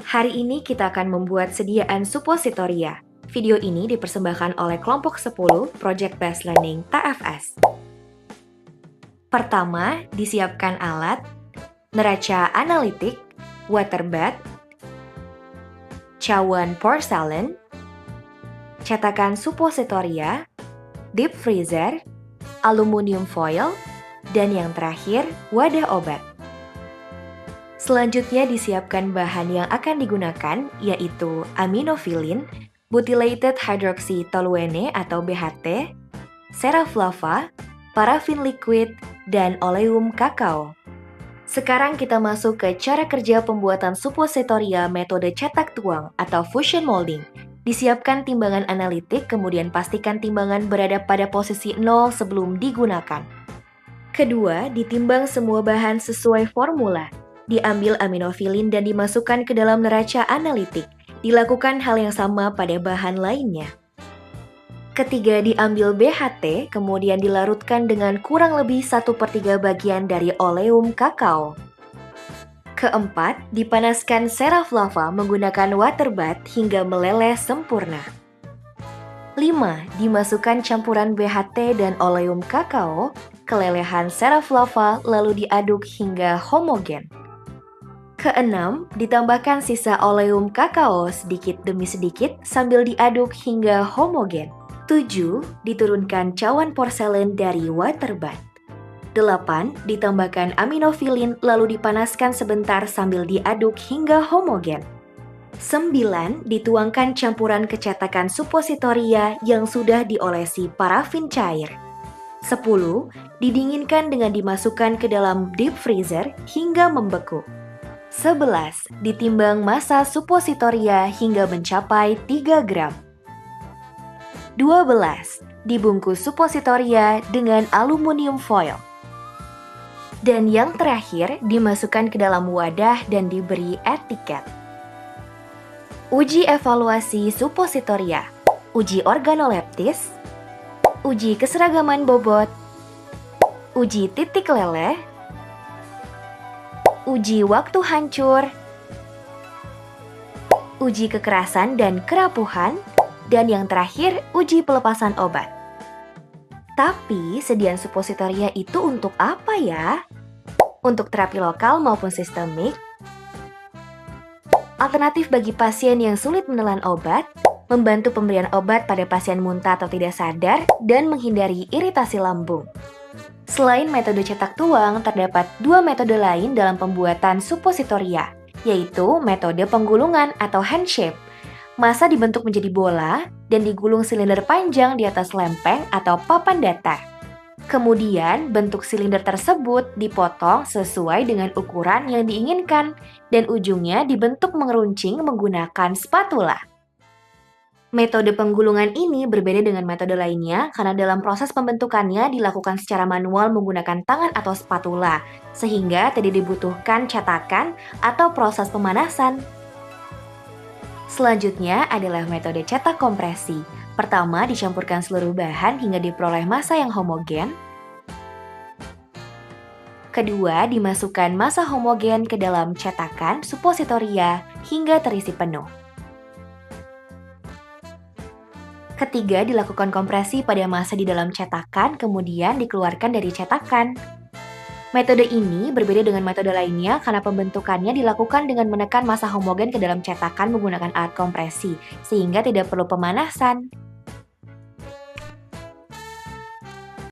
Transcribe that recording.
Hari ini kita akan membuat sediaan suppositoria. Video ini dipersembahkan oleh kelompok 10 Project Based Learning TFS. Pertama, disiapkan alat, neraca analitik, water bath, cawan porcelain, cetakan suppositoria, deep freezer, aluminium foil, dan yang terakhir, wadah obat. Selanjutnya disiapkan bahan yang akan digunakan, yaitu aminofilin, butylated hydroxytoluene atau BHT, ceraflava, parafin liquid, dan oleum kakao. Sekarang kita masuk ke cara kerja pembuatan suppositoria metode cetak tuang atau fusion molding. Disiapkan timbangan analitik, kemudian pastikan timbangan berada pada posisi 0 sebelum digunakan. Kedua, ditimbang semua bahan sesuai formula. Diambil aminofilin dan dimasukkan ke dalam neraca analitik. Dilakukan hal yang sama pada bahan lainnya. Ketiga, diambil BHT, kemudian dilarutkan dengan kurang lebih 1/3 bagian dari oleum kakao. Keempat, dipanaskan ceraflava menggunakan water bath hingga meleleh sempurna. 5. Dimasukkan campuran BHT dan oleum kakao, kelelehan ceraflava lalu diaduk hingga homogen. Keenam, ditambahkan sisa oleum kakao sedikit demi sedikit sambil diaduk hingga homogen. 7. Diturunkan cawan porselen dari water bath. 8. Ditambahkan aminofilin lalu dipanaskan sebentar sambil diaduk hingga homogen. 9. Dituangkan campuran kecetakan suppositoria yang sudah diolesi parafin cair. 10. Didinginkan dengan dimasukkan ke dalam deep freezer hingga membeku. 11. Ditimbang massa suppositoria hingga mencapai 3 gram. 12. Dibungkus suppositoria dengan aluminium foil. Dan yang terakhir, dimasukkan ke dalam wadah dan diberi etiket. Uji evaluasi suppositoria, uji organoleptis, uji keseragaman bobot, uji titik leleh, uji waktu hancur, uji kekerasan dan kerapuhan, dan yang terakhir, uji pelepasan obat. Tapi, sediaan suppositoria itu untuk apa ya? Untuk terapi lokal maupun sistemik? Alternatif bagi pasien yang sulit menelan obat, membantu pemberian obat pada pasien muntah atau tidak sadar, dan menghindari iritasi lambung. Selain metode cetak tuang, terdapat 2 metode lain dalam pembuatan suppositoria, yaitu metode penggulungan atau hand shape. Massa dibentuk menjadi bola dan digulung silinder panjang di atas lempeng atau papan datar. Kemudian, bentuk silinder tersebut dipotong sesuai dengan ukuran yang diinginkan dan ujungnya dibentuk mengeruncing menggunakan spatula. Metode penggulungan ini berbeda dengan metode lainnya karena dalam proses pembentukannya dilakukan secara manual menggunakan tangan atau spatula, sehingga tidak dibutuhkan cetakan atau proses pemanasan. Selanjutnya adalah metode cetak kompresi. Pertama, dicampurkan seluruh bahan hingga diperoleh massa yang homogen. Kedua, dimasukkan massa homogen ke dalam cetakan suppositoria hingga terisi penuh. Ketiga, dilakukan kompresi pada massa di dalam cetakan, kemudian dikeluarkan dari cetakan. Metode ini berbeda dengan metode lainnya karena pembentukannya dilakukan dengan menekan massa homogen ke dalam cetakan menggunakan alat kompresi, sehingga tidak perlu pemanasan.